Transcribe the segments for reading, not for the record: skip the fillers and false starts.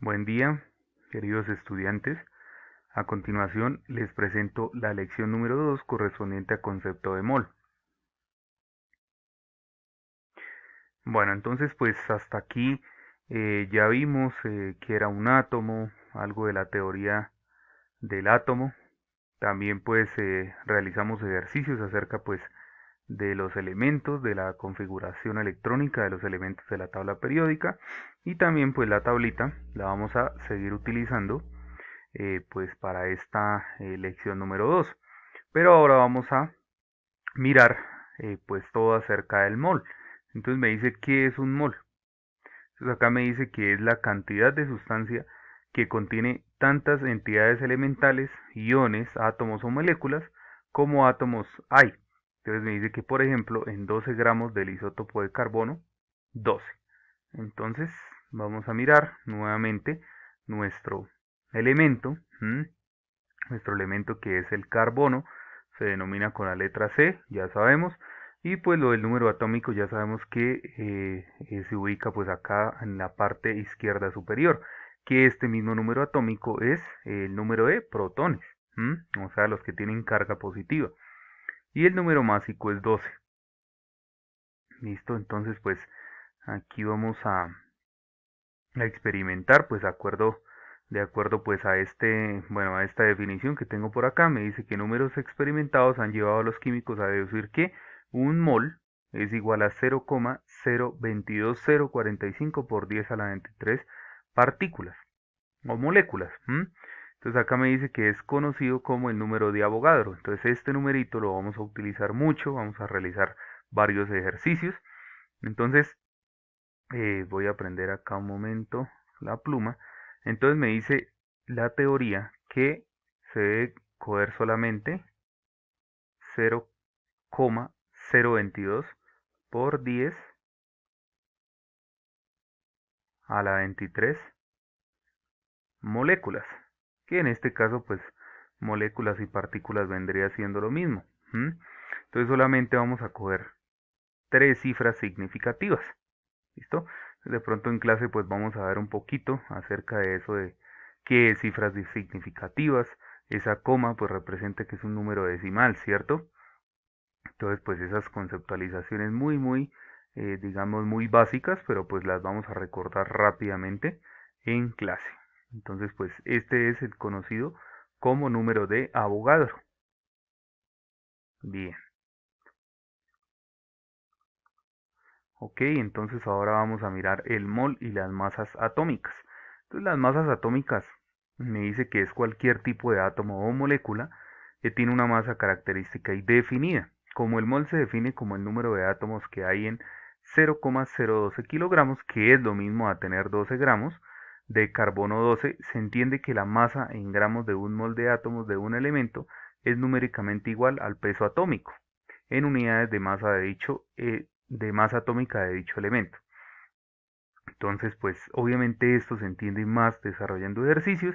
Buen día, queridos estudiantes. A continuación les presento la lección número 2 correspondiente a concepto de mol. Bueno, entonces pues hasta aquí ya vimos que era un átomo, algo de la teoría del átomo. También pues realizamos ejercicios acerca pues de los elementos, de la configuración electrónica de los elementos de la tabla periódica, y también pues la tablita la vamos a seguir utilizando pues para esta lección número 2. Pero ahora vamos a mirar pues todo acerca del mol. Entonces me dice qué es un mol. Entonces acá me dice que es la cantidad de sustancia que contiene tantas entidades elementales, iones, átomos o moléculas como átomos hay. Entonces me dice que por ejemplo en 12 gramos del isótopo de carbono, 12. Entonces vamos a mirar nuevamente nuestro elemento. Nuestro elemento que es el carbono se denomina con la letra C, ya sabemos. Y pues lo del número atómico ya sabemos que se ubica pues acá en la parte izquierda superior, que este mismo número atómico es el número de protones, o sea, los que tienen carga positiva. Y el número másico es 12. Listo, entonces pues aquí vamos a experimentar, pues de acuerdo pues a bueno, a esta definición que tengo por acá. Me dice que números experimentados han llevado a los químicos a deducir que un mol es igual a 0,022045 por 10 a la 23 partículas o moléculas. Entonces acá me dice que es conocido como el número de Avogadro. Entonces este numerito lo vamos a utilizar mucho, vamos a realizar varios ejercicios. Entonces voy a prender acá un momento la pluma. Entonces me dice la teoría que se debe coger solamente 0,022 por 10 a la 23 moléculas, que en este caso pues moléculas y partículas vendría siendo lo mismo. Entonces solamente vamos a coger tres cifras significativas. ¿Listo? De pronto en clase pues vamos a ver un poquito acerca de eso de qué es cifras significativas. Esa coma pues representa que es un número decimal, ¿cierto? Entonces pues esas conceptualizaciones digamos muy básicas, pero pues las vamos a recordar rápidamente en clase. Entonces pues este es el conocido como número de Avogadro. Bien, ok, entonces ahora vamos a mirar el mol y las masas atómicas. Entonces las masas atómicas me dice que es cualquier tipo de átomo o molécula que tiene una masa característica y definida. Como el mol se define como el número de átomos que hay en 0,012 kilogramos, que es lo mismo a tener 12 gramos de carbono 12, se entiende que la masa en gramos de un mol de átomos de un elemento es numéricamente igual al peso atómico en unidades de masa de masa atómica de dicho elemento. Entonces, pues obviamente esto se entiende más desarrollando ejercicios,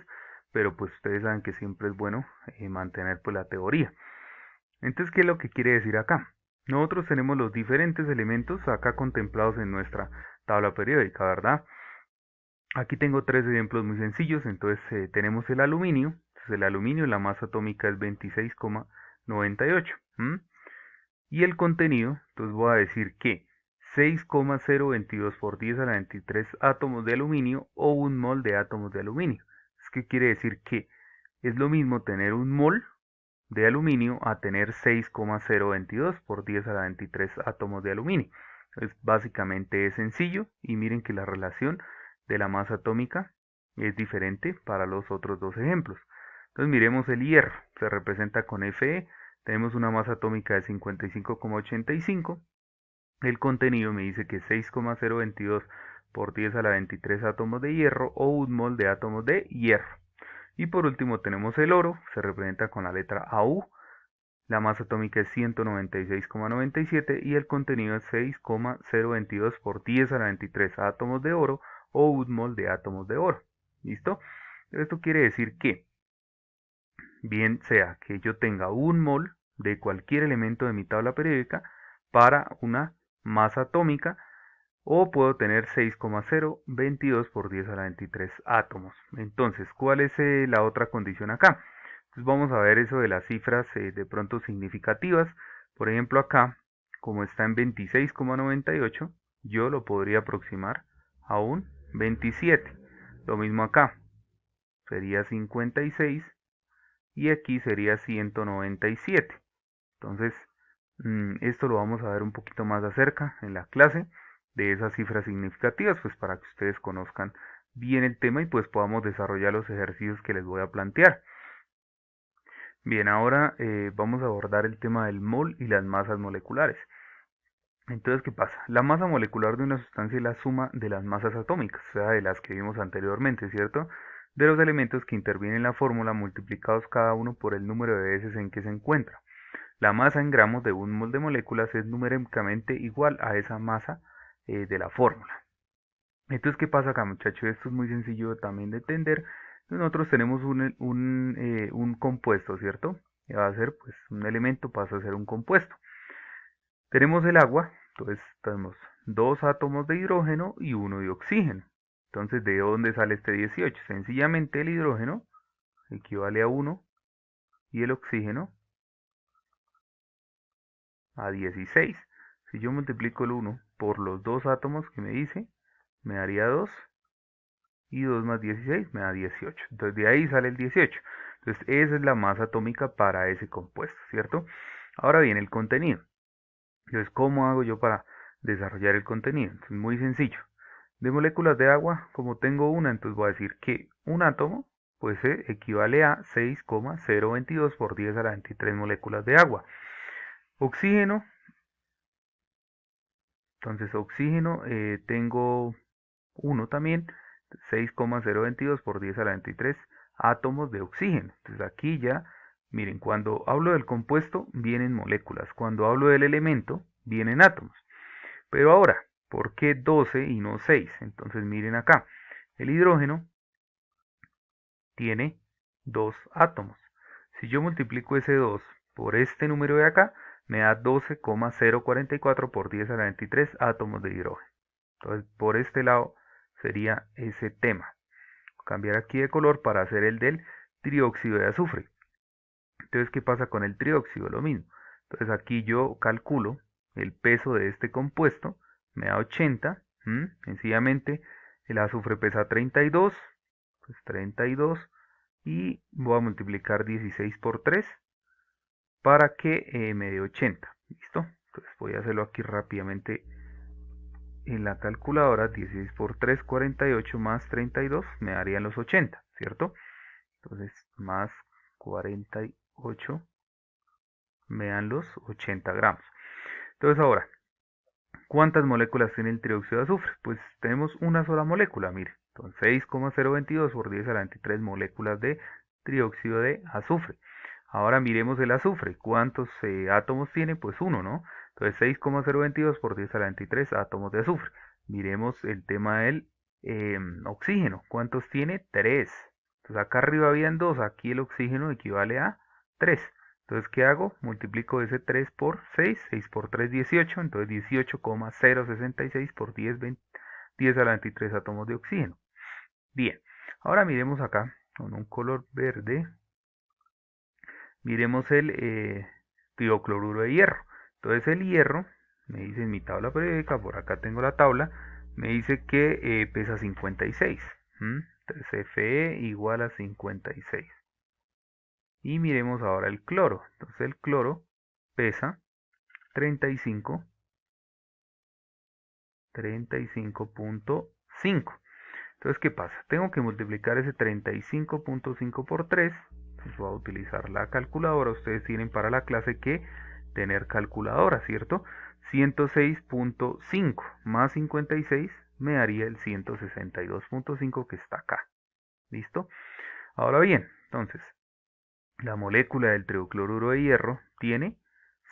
pero pues ustedes saben que siempre es bueno mantener pues la teoría. Entonces, ¿qué es lo que quiere decir acá? Nosotros tenemos los diferentes elementos acá contemplados en nuestra tabla periódica, ¿verdad? Aquí tengo tres ejemplos muy sencillos. Entonces tenemos el aluminio. Entonces el aluminio, la masa atómica es 26,98. Y el contenido, entonces voy a decir que 6,022 por 10 a la 23 átomos de aluminio o un mol de átomos de aluminio. Es que quiere decir que es lo mismo tener un mol de aluminio a tener 6,022 por 10 a la 23 átomos de aluminio. Entonces básicamente es sencillo y miren que la relación de la masa atómica es diferente para los otros dos ejemplos. Entonces miremos el hierro, se representa con Fe, tenemos una masa atómica de 55,85. El contenido me dice que 6,022 por 10 a la 23 átomos de hierro o un mol de átomos de hierro. Y por último tenemos el oro, se representa con la letra AU. La masa atómica es 196,97 y el contenido es 6,022 por 10 a la 23 átomos de oro o un mol de átomos de oro. ¿Listo? Esto quiere decir que bien sea que yo tenga un mol de cualquier elemento de mi tabla periódica para una masa atómica o puedo tener 6,022 por 10 a la 23 átomos. Entonces, ¿cuál es la otra condición acá? Entonces vamos a ver eso de las cifras de pronto significativas. Por ejemplo, acá, como está en 26,98, yo lo podría aproximar a un 27. Lo mismo acá, sería 56 y aquí sería 197. Entonces, esto lo vamos a ver un poquito más de cerca en la clase de esas cifras significativas, pues para que ustedes conozcan bien el tema y pues podamos desarrollar los ejercicios que les voy a plantear. Bien, ahora vamos a abordar el tema del mol y las masas moleculares. Entonces, ¿qué pasa? La masa molecular de una sustancia es la suma de las masas atómicas, o sea, de las que vimos anteriormente, ¿cierto? De los elementos que intervienen en la fórmula multiplicados cada uno por el número de veces en que se encuentra. La masa en gramos de un mol de moléculas es numéricamente igual a esa masa de la fórmula. Entonces, ¿qué pasa acá, muchachos? Esto es muy sencillo también de entender. Nosotros tenemos un compuesto, ¿cierto? Que va a ser, pues, un elemento pasa a ser un compuesto. Tenemos el agua, entonces tenemos dos átomos de hidrógeno y uno de oxígeno. Entonces, ¿de dónde sale este 18? Sencillamente el hidrógeno equivale a 1 y el oxígeno a 16. Si yo multiplico el 1 por los dos átomos que me dice, me daría 2 y 2 más 16 me da 18. Entonces de ahí sale el 18. Entonces esa es la masa atómica para ese compuesto, ¿cierto? Ahora bien, el contenido. Entonces, ¿cómo hago yo para desarrollar el contenido? Entonces, muy sencillo. De moléculas de agua, como tengo una, entonces voy a decir que un átomo pues equivale a 6,022 por 10 a la 23 moléculas de agua. Oxígeno, entonces oxígeno tengo uno también, 6,022 por 10 a la 23 átomos de oxígeno. Entonces aquí ya, miren, cuando hablo del compuesto vienen moléculas, cuando hablo del elemento vienen átomos. Pero ahora, ¿por qué 12 y no 6? Entonces miren acá, el hidrógeno tiene dos átomos. Si yo multiplico ese 2 por este número de acá, me da 12,044 por 10 a la 23 átomos de hidrógeno. Entonces, por este lado sería ese tema. Cambiar aquí de color para hacer el del trióxido de azufre. Entonces, ¿qué pasa con el trióxido? Lo mismo. Entonces, aquí yo calculo el peso de este compuesto, me da 80. Sencillamente, el azufre pesa 32, pues 32, y voy a multiplicar 16 por 3 para que me dé 80. ¿Listo? Entonces, voy a hacerlo aquí rápidamente en la calculadora. 16 por 3, 48 más 32 me darían los 80, ¿cierto? Entonces, más 48 me dan los 80 gramos. Entonces, ahora, ¿cuántas moléculas tiene el trióxido de azufre? Pues tenemos una sola molécula, mire. Entonces, 6,022 por 10 a la 23 moléculas de trióxido de azufre. Ahora miremos el azufre. ¿Cuántos átomos tiene? Pues uno, ¿no? Entonces 6,022 por 10 a la 23 átomos de azufre. Miremos el tema del oxígeno. ¿Cuántos tiene? 3. Entonces acá arriba habían 2. Aquí el oxígeno equivale a 3. Entonces, ¿qué hago? Multiplico ese 3 por 6. 6 por 3, 18. Entonces 18,066 por 10, 10 a la 23 átomos de oxígeno. Bien. Ahora miremos acá con un color verde. Miremos el tiocloruro de hierro. Entonces el hierro, me dice en mi tabla periódica, por acá tengo la tabla, me dice que pesa 56. Entonces Fe igual a 56. Y miremos ahora el cloro. Entonces el cloro pesa 35, 35,5. Entonces, ¿qué pasa? Tengo que multiplicar ese 35,5 por 3. Entonces voy a utilizar la calculadora. Ustedes tienen para la clase que tener calculadora, ¿cierto? 106,5 más 56 me daría el 162,5 que está acá. ¿Listo? Ahora bien, entonces, la molécula del triocloruro de hierro tiene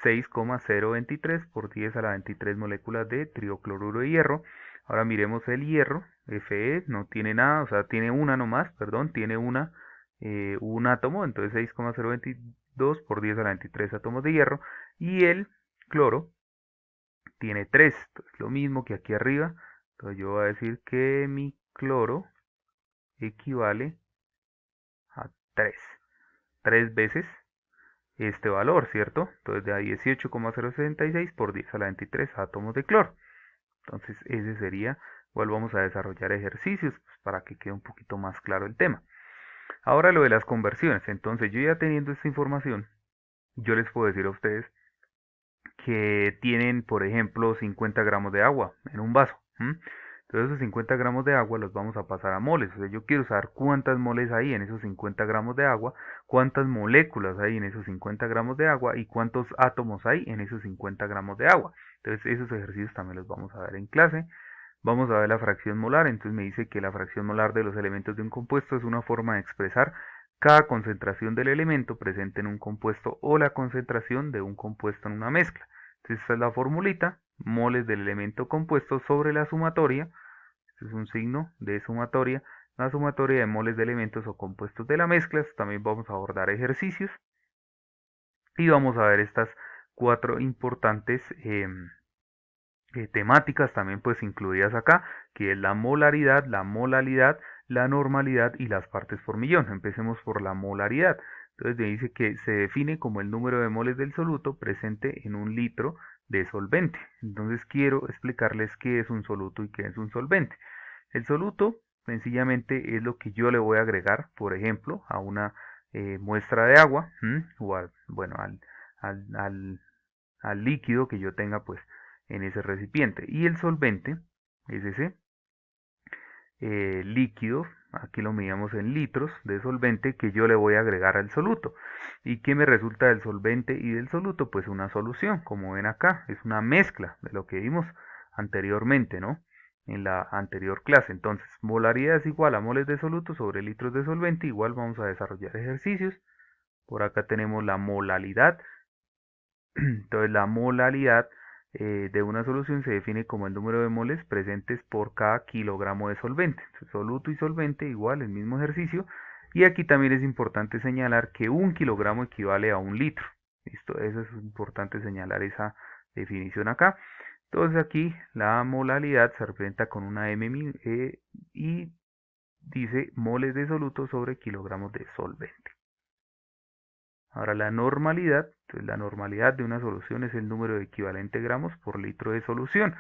6,023 por 10 a la 23 moléculas de triocloruro de hierro. Ahora miremos el hierro. Fe no tiene nada, o sea, tiene una nomás, perdón, tiene un átomo, entonces 6,022 por 10 a la 23 átomos de hierro. Y el cloro tiene 3. Entonces, lo mismo que aquí arriba. Entonces yo voy a decir que mi cloro equivale a 3. 3 veces este valor, ¿cierto? Entonces da 18,066 por 10 a la 23 átomos de cloro. Entonces ese sería, igual vamos a desarrollar ejercicios pues, para que quede un poquito más claro el tema. Ahora lo de las conversiones. Entonces yo ya teniendo esta información, yo les puedo decir a ustedes que tienen, por ejemplo, 50 gramos de agua en un vaso. Entonces esos 50 gramos de agua los vamos a pasar a moles. O sea, yo quiero saber cuántas moles hay en esos 50 gramos de agua, cuántas moléculas hay en esos 50 gramos de agua y cuántos átomos hay en esos 50 gramos de agua. Entonces esos ejercicios también los vamos a ver en clase. Vamos a ver la fracción molar. Entonces me dice que la fracción molar de los elementos de un compuesto es una forma de expresar cada concentración del elemento presente en un compuesto o la concentración de un compuesto en una mezcla. Entonces esta es la formulita, moles del elemento compuesto sobre la sumatoria, este es un signo de sumatoria, la sumatoria de moles de elementos o compuestos de la mezcla. También vamos a abordar ejercicios y vamos a ver estas 4 importantes temáticas también pues incluidas acá, que es la molaridad, la molalidad, la normalidad y las partes por millón. Empecemos por la molaridad. Entonces me dice que se define como el número de moles del soluto presente en un litro de solvente. Entonces quiero explicarles qué es un soluto y qué es un solvente. El soluto sencillamente es lo que yo le voy a agregar, por ejemplo, a una muestra de agua o bueno, al líquido que yo tenga pues en ese recipiente. Y el solvente es ese líquido, aquí lo medimos en litros de solvente que yo le voy a agregar al soluto. ¿Y qué me resulta del solvente y del soluto? Pues una solución, como ven acá, es una mezcla de lo que vimos anteriormente, ¿no? En la anterior clase. Entonces, molaridad es igual a moles de soluto sobre litros de solvente. Igual vamos a desarrollar ejercicios. Por acá tenemos la molalidad. Entonces, la molalidad de una solución se define como el número de moles presentes por cada kilogramo de solvente. Soluto y solvente igual, el mismo ejercicio. Y aquí también es importante señalar que 1 kilogramo equivale a 1 litro. ¿Listo? Eso es importante señalar esa definición acá. Entonces aquí la molalidad se representa con una M y dice moles de soluto sobre kilogramos de solvente. Ahora la normalidad, entonces la normalidad de una solución es el número de equivalente gramos por litro de solución.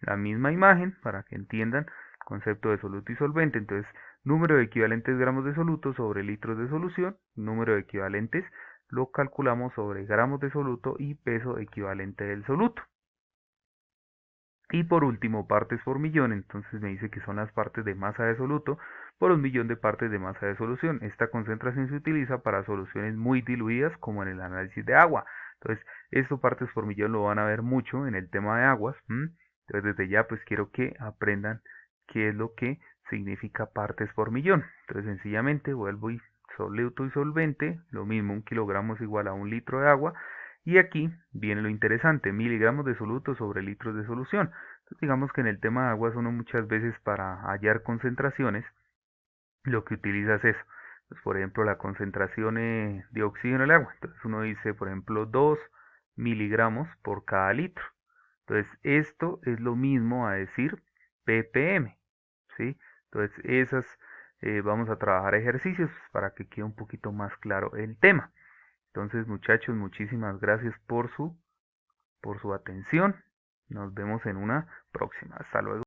La misma imagen para que entiendan el concepto de soluto y solvente. Entonces, número de equivalentes gramos de soluto sobre litros de solución. Número de equivalentes lo calculamos sobre gramos de soluto y peso equivalente del soluto. Y por último, partes por millón, entonces me dice que son las partes de masa de soluto por 1 millón de partes de masa de solución. Esta concentración se utiliza para soluciones muy diluidas como en el análisis de agua. Entonces, esto partes por millón lo van a ver mucho en el tema de aguas. Entonces, desde ya pues quiero que aprendan qué es lo que significa partes por millón. Entonces, sencillamente vuelvo y soluto y solvente, lo mismo, 1 kilogramo es igual a 1 litro de agua. Y aquí viene lo interesante, miligramos de soluto sobre litros de solución. Entonces, digamos que en el tema de aguas uno muchas veces para hallar concentraciones lo que utiliza es eso. Pues, por ejemplo, la concentración de oxígeno en el agua. Entonces uno dice, por ejemplo, 2 miligramos por cada litro. Entonces esto es lo mismo a decir ppm. ¿Sí? Entonces vamos a trabajar ejercicios para que quede un poquito más claro el tema. Entonces, muchachos, muchísimas gracias por su atención. Nos vemos en una próxima. Hasta luego.